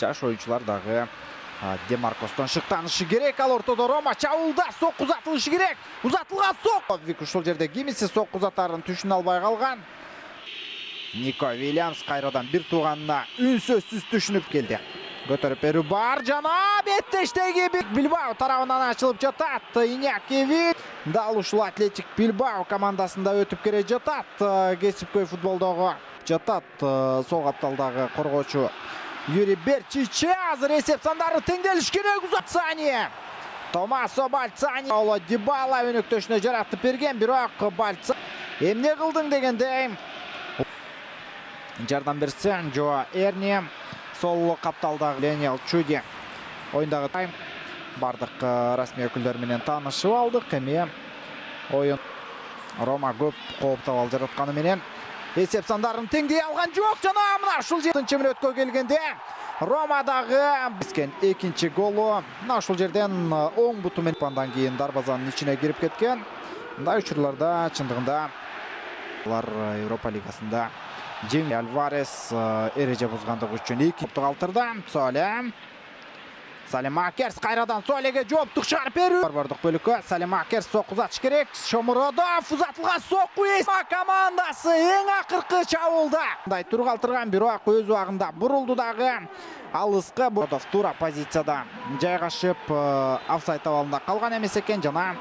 Жаш oyuncular дағы Демаркостан шықтанышы керек. Ал ортада Рома чабуылда соққы ұзатылышы керек. Ұзатылған соққы. Вик ушул жерде кимиси соққы ұзатарын түшін албай қалған. Нико Вильямс қайрадан бір туғанына үнсөзсіз түшініп келді. Көтеріп беру бар жана беттештеги Билбао тарабынан ашылып жатат. Иньяки Вик дал ушул Атлетик Билбао командасында өтүп келе жатат. Кесипкөй футболдогу жатат сол капталдагы коргоочу Юрий Берчич азыр эсеп сандары теңделиш керек. Узатсания Томасо Бальцани Оло Дибала өнөктөшүнө жаратып берген, бирок Бальца эмне кылдың дегенде жардам берсең Жоа Эрни сол капталдагы Ленел Чуди оюндагы тайм бардык расмий өкүлдөр менен таанышып алдык. Эми оюн Рома көп кооптабал жаратканы менен эсеп сандарын теңдей алган жок. Жана мына ушул 7-нчы мүнөткө келгенде Ромадагы бискен экинчи голу мына ушул жерден оң буту менен андан кийин дарбазанын ичине кирип кеткен. Мындай учурларда чындыгында алар Европа лигасында Джейми Альварес эреже бузгандыгы үчүн 2 топту калтырды. Салим Акерс кайрадан Солеге жооптук чыгарып берүү. Бардык бөлүккө Салим Акерс сокку узатыш керек. Шомуродов узатылган сокку командасы эң акыркы чабуулда. Мындай тур калтырган, бирок өз убагында бурулду дагы алыска. Бородов тура позицияда жайгашып офсайд абалында калган эмес экен. Жана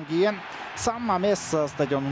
кийин Сан Мамес стадионунун